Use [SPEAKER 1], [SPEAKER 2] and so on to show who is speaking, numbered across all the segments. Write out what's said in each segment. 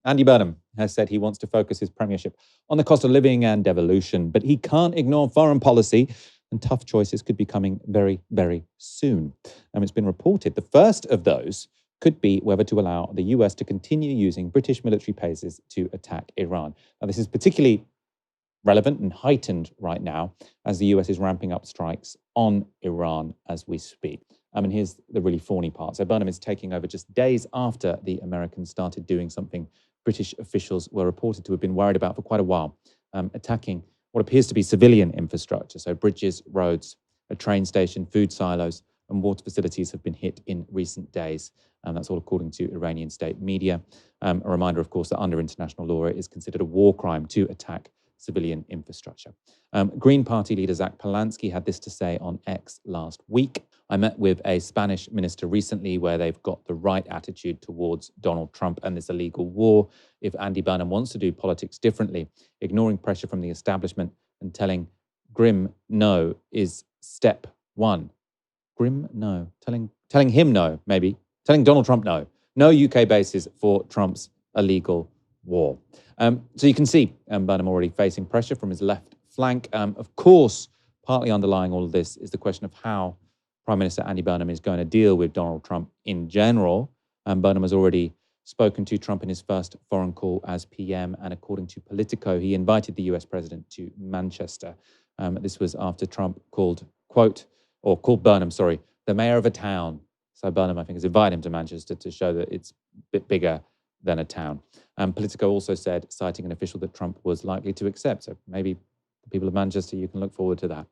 [SPEAKER 1] Andy Burnham has said he wants to focus his premiership on the cost of living and devolution, but he can't ignore foreign policy, and tough choices could be coming very, very soon. It's been reported the first of those could be whether to allow the US to continue using British military bases to attack Iran. Now, this is particularly relevant and heightened right now as the US is ramping up strikes on Iran as we speak. And here's the really thorny part. So Burnham is taking over just days after the Americans started doing something British officials were reported to have been worried about for quite a while, attacking what appears to be civilian infrastructure. So bridges, roads, a train station, food silos, and water facilities have been hit in recent days. And that's all according to Iranian state media. A reminder, of course, that under international law, it is considered a war crime to attack civilian infrastructure. Green Party leader Zach Polanski had this to say on X last week. I met with a Spanish minister recently where they've got the right attitude towards Donald Trump and this illegal war. If Andy Burnham wants to do politics differently, ignoring pressure from the establishment and telling Grim no is step one. Grim no. Telling him no, maybe. Telling Donald Trump no. No UK bases for Trump's illegal war. So you can see Burnham already facing pressure from his left flank. Of course, partly underlying all of this is the question of how Prime Minister Andy Burnham is going to deal with Donald Trump in general. Burnham has already spoken to Trump in his first foreign call as PM, and according to Politico, he invited the US president to Manchester. This was after Trump called Burnham, the mayor of a town. So Burnham, I think, has invited him to Manchester to show that it's a bit bigger than a town. Politico also said, citing an official, that Trump was likely to accept. So maybe the people of Manchester, you can look forward to that.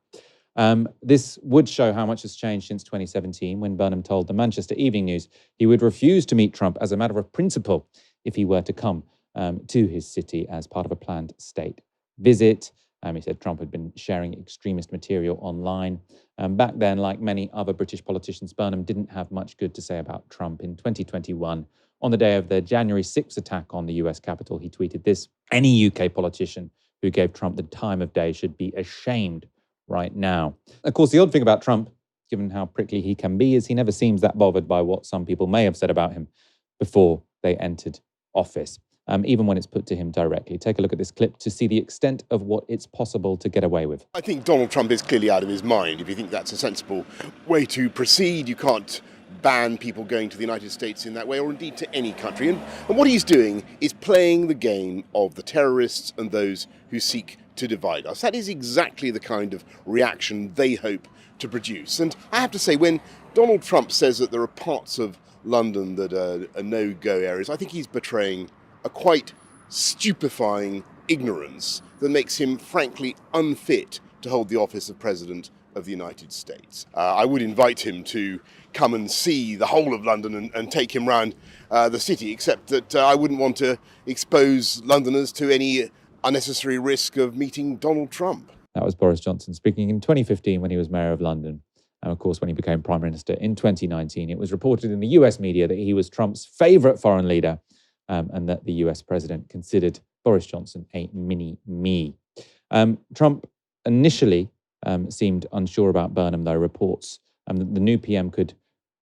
[SPEAKER 1] This would show how much has changed since 2017, when Burnham told the Manchester Evening News he would refuse to meet Trump as a matter of principle if he were to come to his city as part of a planned state visit. He said Trump had been sharing extremist material online. Back then, like many other British politicians, Burnham didn't have much good to say about Trump. In 2021, on the day of the January 6th attack on the US Capitol, he tweeted this: "Any UK politician who gave Trump the time of day should be ashamed right now." Of course, the odd thing about Trump, given how prickly he can be, is he never seems that bothered by what some people may have said about him before they entered office, even when it's put to him directly. Take a look at this clip to see the extent of what it's possible to get away with.
[SPEAKER 2] I think Donald Trump is clearly out of his mind. If you think that's a sensible way to proceed, you can't ban people going to the United States in that way, or indeed to any country. And what he's doing is playing the game of the terrorists and those who seek to divide us. That is exactly the kind of reaction they hope to produce. And I have to say, when Donald Trump says that there are parts of London that are no-go areas, I think he's betraying a quite stupefying ignorance that makes him frankly unfit to hold the office of President of the United States. I would invite him to come and see the whole of London and take him round the city, except that I wouldn't want to expose Londoners to any unnecessary risk of meeting Donald Trump.
[SPEAKER 1] That was Boris Johnson speaking in 2015 when he was mayor of London. And of course, when he became prime minister in 2019, it was reported in the US media that he was Trump's favorite foreign leader, and that the US president considered Boris Johnson a mini-me. Trump initially seemed unsure about Burnham, though. Reports that the new PM could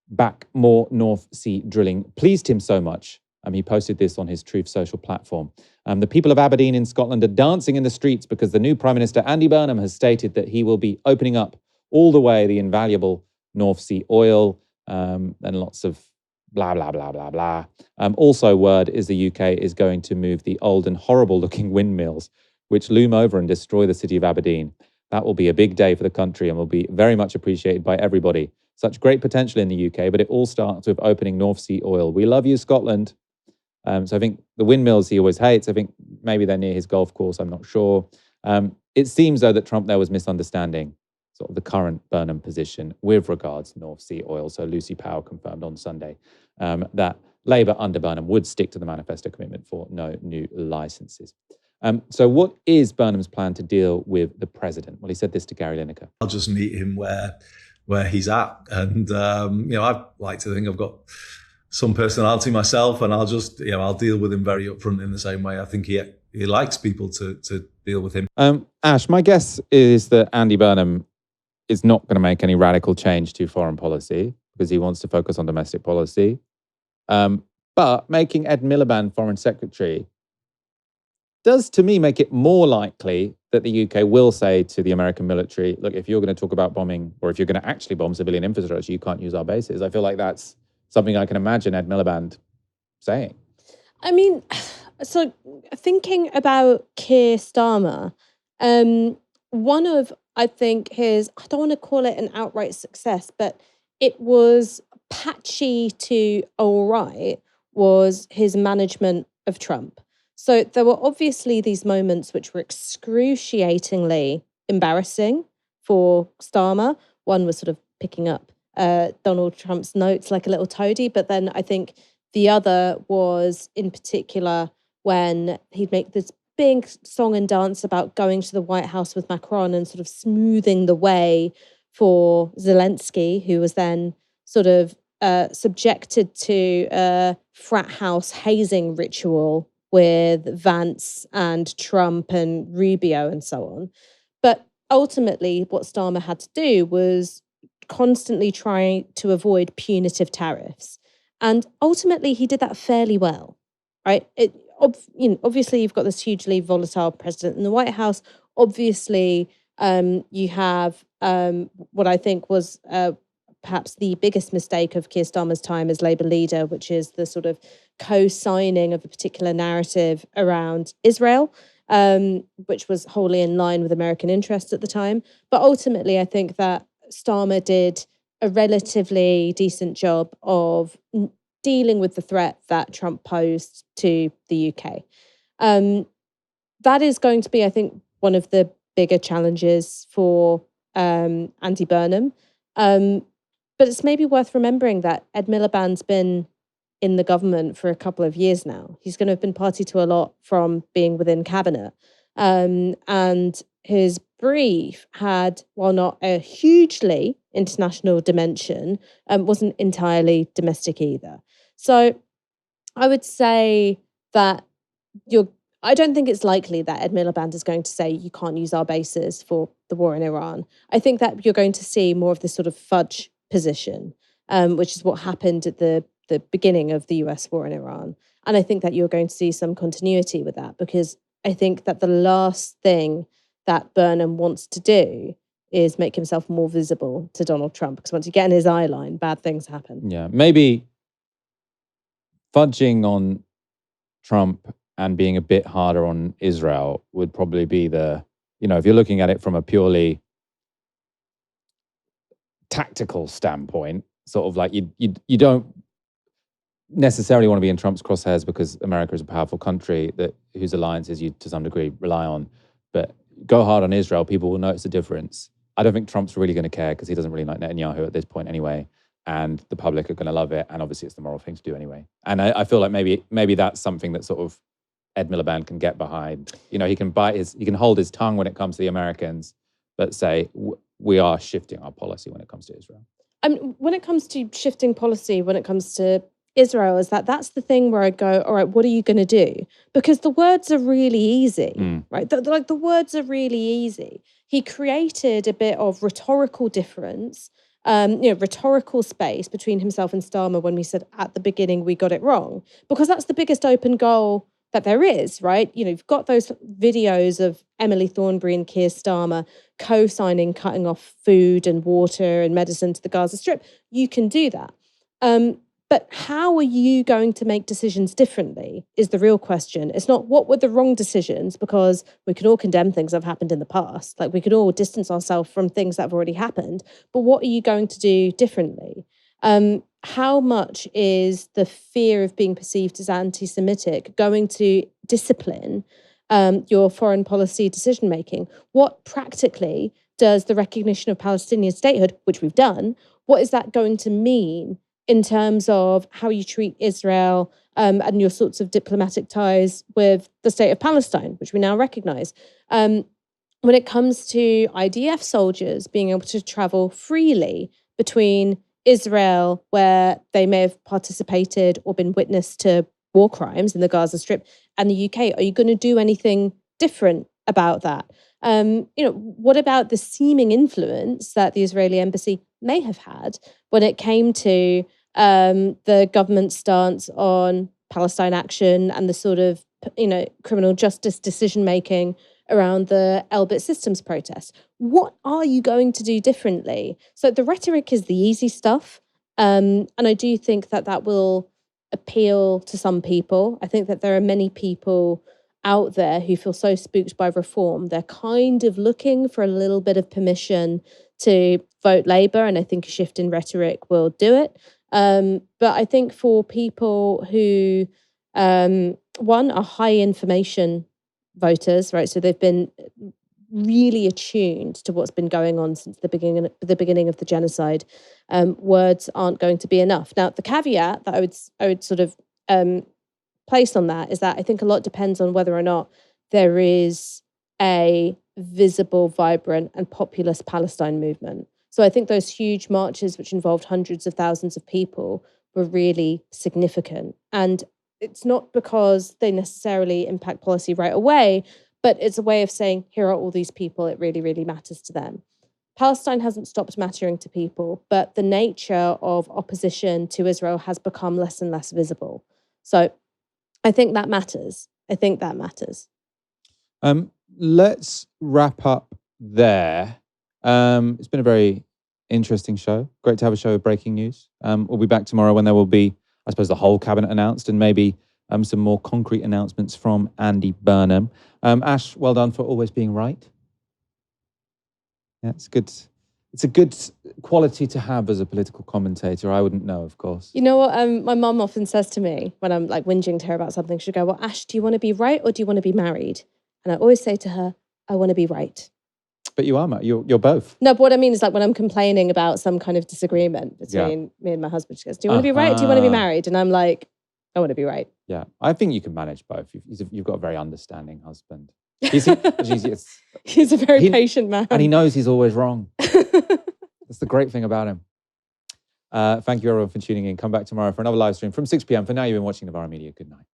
[SPEAKER 1] back more North Sea drilling pleased him so much. He posted this on his Truth Social platform. The people of Aberdeen in Scotland are dancing in the streets because the new Prime Minister, Andy Burnham, has stated that he will be opening up all the way the invaluable North Sea oil, and lots of blah, blah, blah, blah, blah. Also, word is the UK is going to move the old and horrible-looking windmills, which loom over and destroy the city of Aberdeen. That will be a big day for the country and will be very much appreciated by everybody. Such great potential in the UK, but it all starts with opening North Sea oil. We love you, Scotland. So I think the windmills he always hates. I think maybe they're near his golf course. I'm not sure. It seems, though, that Trump there was misunderstanding sort of the current Burnham position with regards to North Sea oil. So Lucy Powell confirmed on Sunday that Labour under Burnham would stick to the manifesto commitment for no new licenses. So what is Burnham's plan to deal with the president? Well, he said this to Gary Lineker.
[SPEAKER 3] I'll just meet him where he's at. And, I like to think I've got some personality myself, and I'll deal with him very upfront in the same way I think he likes people to deal with him.
[SPEAKER 1] Ash, my guess is that Andy Burnham is not going to make any radical change to foreign policy because he wants to focus on domestic policy. But making Ed Miliband foreign secretary does, to me, make it more likely that the UK will say to the American military, look, if you're going to talk about bombing, or if you're going to actually bomb civilian infrastructure, you can't use our bases. I feel like that's something I can imagine Ed Miliband saying.
[SPEAKER 4] I mean, so thinking about Keir Starmer, one of, I think, his, I don't want to call it an outright success, but it was patchy to all right, was his management of Trump. So there were obviously these moments which were excruciatingly embarrassing for Starmer. One was sort of picking up Donald Trump's notes like a little toady, but then I think the other was in particular when he'd make this big song and dance about going to the White House with Macron and sort of smoothing the way for Zelensky, who was then sort of subjected to a frat house hazing ritual with Vance and Trump and Rubio and so on. But ultimately, what Starmer had to do was constantly try to avoid punitive tariffs. And ultimately, he did that fairly well, right? Obviously, you've got this hugely volatile president in the White House. Obviously, you have what I think was perhaps the biggest mistake of Keir Starmer's time as Labour leader, which is the sort of co-signing of a particular narrative around Israel, which was wholly in line with American interests at the time. But ultimately, I think that Starmer did a relatively decent job of dealing with the threat that Trump posed to the UK. That is going to be, I think, one of the bigger challenges for Andy Burnham. But it's maybe worth remembering that Ed Miliband's been in the government for a couple of years now. He's going to have been party to a lot from being within cabinet. And his brief had, while not a hugely international dimension, wasn't entirely domestic either. So I would say that I don't think it's likely that Ed Miliband is going to say you can't use our bases for the war in Iran. I think that you're going to see more of this sort of fudge position, which is what happened at the beginning of the US war in Iran. And I think that you're going to see some continuity with that, because I think that the last thing that Burnham wants to do is make himself more visible to Donald Trump, because once you get in his eye line, bad things happen.
[SPEAKER 1] Yeah, maybe fudging on Trump and being a bit harder on Israel would probably be if you're looking at it from a purely tactical standpoint, sort of like you don't necessarily want to be in Trump's crosshairs because America is a powerful country whose alliances you to some degree rely on. But go hard on Israel, people will notice a difference. I don't think Trump's really going to care because he doesn't really like Netanyahu at this point anyway. And the public are going to love it. And obviously it's the moral thing to do anyway. And I feel like maybe that's something that sort of Ed Miliband can get behind. He can hold his tongue when it comes to the Americans, but say we are shifting our policy when it comes to Israel.
[SPEAKER 4] When it comes to shifting policy, when it comes to Israel, that's the thing where I go, all right, what are you going to do? Because the words are really easy, right? The words are really easy. He created a bit of rhetorical difference, rhetorical space between himself and Starmer when we said at the beginning we got it wrong, because that's the biggest open goal that there is, right? You've got those videos of Emily Thornberry and Keir Starmer co-signing cutting off food and water and medicine to the Gaza Strip. You can do that. But how are you going to make decisions differently is the real question. It's not what were the wrong decisions, because we can all condemn things that have happened in the past. Like we can all distance ourselves from things that have already happened. But what are you going to do differently? How much is the fear of being perceived as anti-Semitic going to discipline your foreign policy decision-making? What practically does the recognition of Palestinian statehood, which we've done, what is that going to mean in terms of how you treat Israel and your sorts of diplomatic ties with the state of Palestine, which we now recognise? When it comes to IDF soldiers being able to travel freely between Israel, where they may have participated or been witness to war crimes in the Gaza Strip, and the UK, are you going to do anything different about that? What about the seeming influence that the Israeli embassy may have had when it came to the government's stance on Palestine action and the sort of, criminal justice decision-making around the Elbit Systems protest. What are you going to do differently? So the rhetoric is the easy stuff. And I do think that will appeal to some people. I think that there are many people out there who feel so spooked by reform. They're kind of looking for a little bit of permission to vote Labour, and I think a shift in rhetoric will do it. But I think for people who, one, are high information voters, right? So they've been really attuned to what's been going on since the beginning of the genocide. Words aren't going to be enough. Now, the caveat that I would sort of place on that is that I think a lot depends on whether or not there is a visible, vibrant, and populous Palestine movement. So I think those huge marches, which involved hundreds of thousands of people, were really significant. And it's not because they necessarily impact policy right away, but it's a way of saying, here are all these people, it really, really matters to them. Palestine hasn't stopped mattering to people, but the nature of opposition to Israel has become less and less visible. So I think that matters.
[SPEAKER 1] Let's wrap up there. It's been a very interesting show. Great to have a show of breaking news. We'll be back tomorrow when there will be, I suppose, the whole cabinet announced and maybe some more concrete announcements from Andy Burnham. Ash, well done for always being right. Yeah, it's good. It's a good quality to have as a political commentator. I wouldn't know, of course.
[SPEAKER 4] You know what my mum often says to me when I'm like whinging to her about something? She'll go, well, Ash, do you want to be right or do you want to be married? And I always say to her, I want to be right.
[SPEAKER 1] But you are, you're both.
[SPEAKER 4] No, but what I mean is like when I'm complaining about some kind of disagreement between me and my husband, she goes, do you want to be right or do you want to be married? And I'm like, I want to be right.
[SPEAKER 1] Yeah, I think you can manage both. You've got a very understanding husband.
[SPEAKER 4] He's a very patient man.
[SPEAKER 1] And he knows he's always wrong. That's the great thing about him. Thank you everyone for tuning in. Come back tomorrow for another live stream from 6 p.m. For now, you've been watching Novara Media. Good night.